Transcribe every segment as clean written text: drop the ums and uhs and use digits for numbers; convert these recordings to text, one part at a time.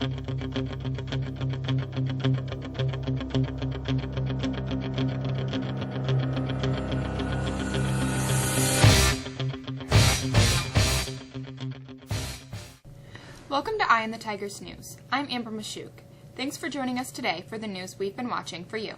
Welcome to Eye on the Tigers News. I'm Amber Mashuk. Thanks for joining us today for the news we've been watching for you.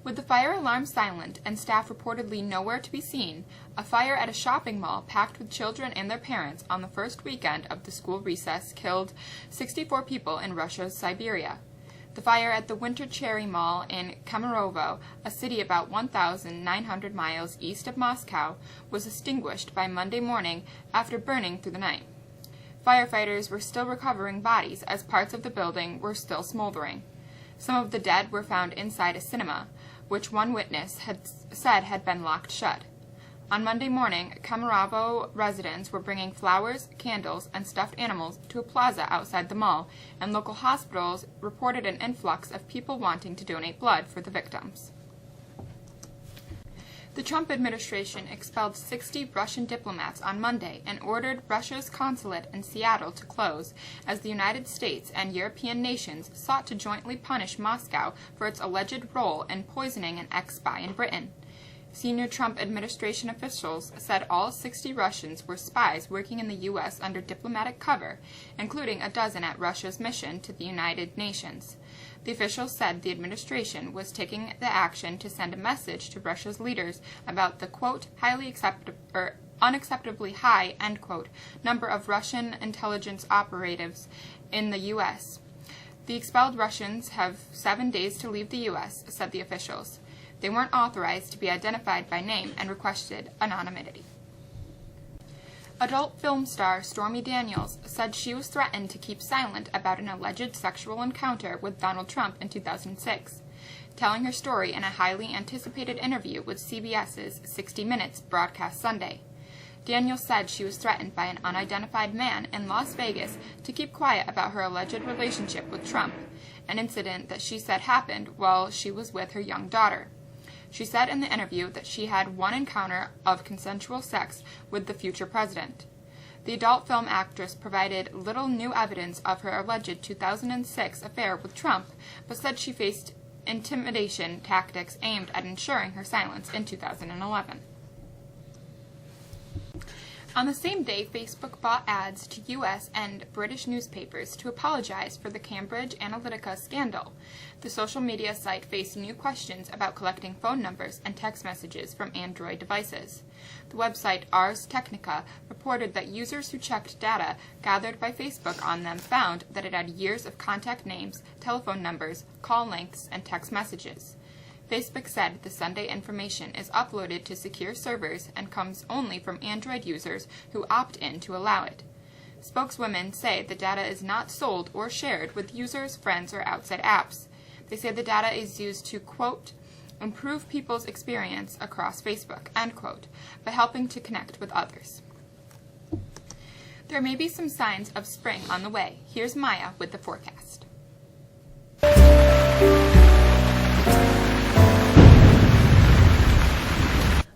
With the fire alarm silent and staff reportedly nowhere to be seen, a fire at a shopping mall packed with children and their parents on the first weekend of the school recess killed 64 people in Russia's Siberia. The fire at the Winter Cherry Mall in Kemerovo, a city about 1,900 miles east of Moscow, was extinguished by Monday morning after burning through the night. Firefighters were still recovering bodies as parts of the building were still smoldering. Some of the dead were found inside a cinema, which one witness had said had been locked shut. On Monday morning, Kemerovo residents were bringing flowers, candles, and stuffed animals to a plaza outside the mall, and local hospitals reported an influx of people wanting to donate blood for the victims. The Trump administration expelled 60 Russian diplomats on Monday and ordered Russia's consulate in Seattle to close as the United States and European nations sought to jointly punish Moscow for its alleged role in poisoning an ex-spy in Britain. Senior Trump administration officials said all 60 Russians were spies working in the U.S. under diplomatic cover, including a dozen at Russia's mission to the United Nations. The officials said the administration was taking the action to send a message to Russia's leaders about the, quote, unacceptably high, end quote, number of Russian intelligence operatives in the U.S. The expelled Russians have 7 days to leave the U.S., said the officials. They weren't authorized to be identified by name and requested anonymity. Adult film star Stormy Daniels said she was threatened to keep silent about an alleged sexual encounter with Donald Trump in 2006. Telling her story in a highly anticipated interview with CBS's 60 Minutes broadcast Sunday. Daniels said she was threatened by an unidentified man in Las Vegas to keep quiet about her alleged relationship with Trump, an incident that she said happened while she was with her young daughter. She said in the interview that she had one encounter of consensual sex with the future president. The adult film actress provided little new evidence of her alleged 2006 affair with Trump, but said she faced intimidation tactics aimed at ensuring her silence in 2011. On the same day, Facebook bought ads to U.S. and British newspapers to apologize for the Cambridge Analytica scandal. The social media site faced new questions about collecting phone numbers and text messages from Android devices. The website Ars Technica reported that users who checked data gathered by Facebook on them found that it had years of contact names, telephone numbers, call links, and text messages. Facebook said the Sunday information is uploaded to secure servers and comes only from Android users who opt in to allow it. Spokeswomen say the data is not sold or shared with users, friends, or outside apps. They say the data is used to, quote, improve people's experience across Facebook, end quote, by helping to connect with others. There may be some signs of spring on the way. Here's Maya with the forecast.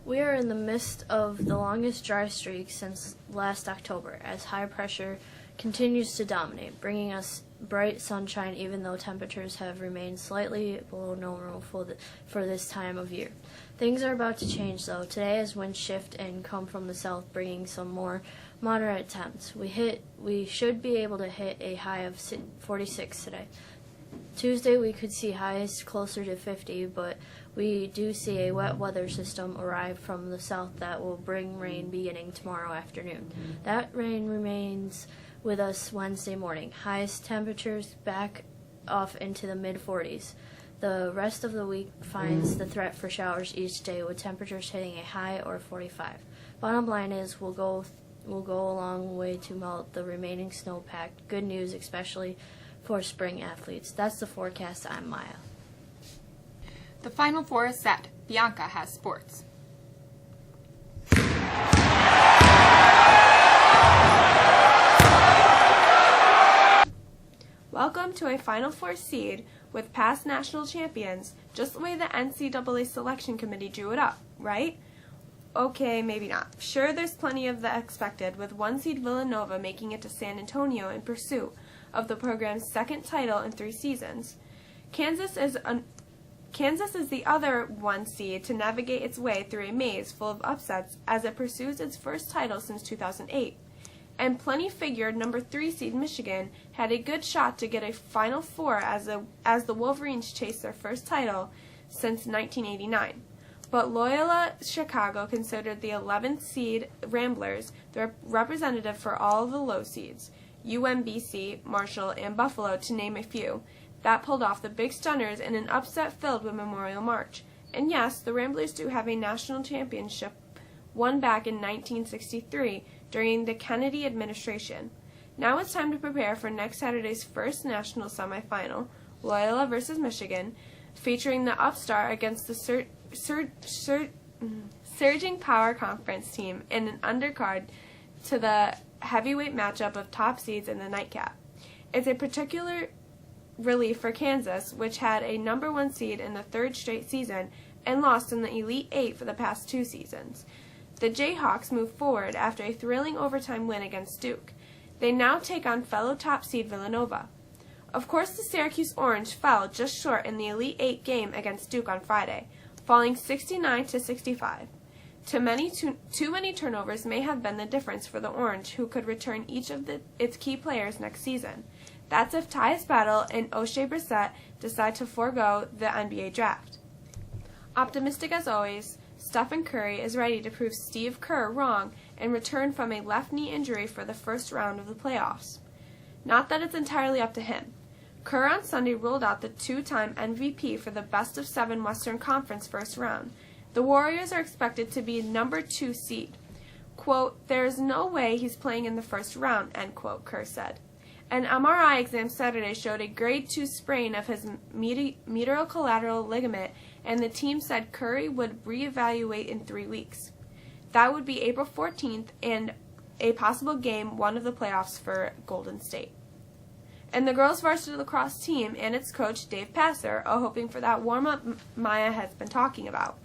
We are in the midst of the longest dry streak since last October, as high pressure continues to dominate, bringing us bright sunshine even though temperatures have remained slightly below normal for this time of year. Things are about to change, though. Today as winds shift and come from the south, bringing some more moderate temps. We should be able to hit a high of 46 today. Tuesday we could see highs closer to 50, but we do see a wet weather system arrive from the south that will bring rain beginning tomorrow afternoon. That rain remains with us Wednesday morning. Highest temperatures back off into the mid-40s. The rest of the week finds the threat for showers each day, with temperatures hitting a high or 45. Bottom line is we'll go a long way to melt the remaining snowpack. Good news, especially for spring athletes. That's the forecast. I'm Maya. The Final Four is set. Bianca has sports. Welcome to a Final Four seed with past national champions, just the way the NCAA selection committee drew it up, right? Okay, maybe not. Sure, there's plenty of the expected, with 1 seed Villanova making it to San Antonio in pursuit of the program's second title in 3 seasons. Kansas is the other 1 seed to navigate its way through a maze full of upsets as it pursues its first title since 2008. And plenty figured number 3 seed Michigan had a good shot to get a Final Four as the Wolverines chased their first title since 1989. But Loyola Chicago considered the 11th seed Ramblers the representative for all the low seeds, UMBC, Marshall, and Buffalo to name a few, that pulled off the big stunners in an upset filled with Memorial March. And yes, the Ramblers do have a national championship won back in 1963 during the Kennedy administration. Now it's time to prepare for next Saturday's first national semifinal, Loyola versus Michigan, featuring the upstart against the surging power conference team and an undercard to the heavyweight matchup of top seeds in the nightcap. It's a particular relief for Kansas, which had a number 1 seed in the 3rd straight season and lost in the Elite 8 for the past 2 seasons. The Jayhawks move forward after a thrilling overtime win against Duke. They now take on fellow top seed Villanova. Of course, the Syracuse Orange fell just short in the Elite 8 game against Duke on Friday, falling 69-65. Too many turnovers may have been the difference for the Orange, who could return each of its key players next season. That's if Tyus Battle and O'Shea Brissett decide to forego the NBA draft. Optimistic as always, Stephen Curry is ready to prove Steve Kerr wrong and return from a left knee injury for the first round of the playoffs. Not that it's entirely up to him. Kerr on Sunday ruled out the 2-time MVP for the best of 7 Western Conference first round. The Warriors are expected to be number 2 seed. Quote, "There is no way he's playing in the first round," end quote, Kerr said. An MRI exam Saturday showed a grade 2 sprain of his medial collateral ligament, and the team said Curry would reevaluate in 3 weeks. That would be April 14th and a possible game 1 of the playoffs for Golden State. And the girls varsity lacrosse team and its coach Dave Passer are hoping for that warm-up Maya has been talking about.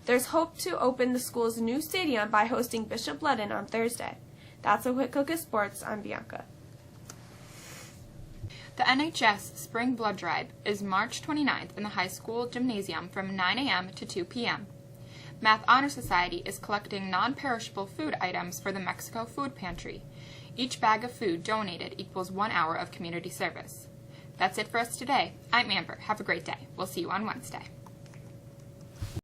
There's hope to open the school's new stadium by hosting Bishop Ludden on Thursday. That's a Whitcook Sports. I'm Bianca. The NHS Spring Blood Drive is March 29th in the high school gymnasium from 9 a.m. to 2 p.m. Math Honor Society is collecting non-perishable food items for the Mexico Food Pantry. Each bag of food donated equals 1 hour of community service. That's it for us today. I'm Amber. Have a great day. We'll see you on Wednesday.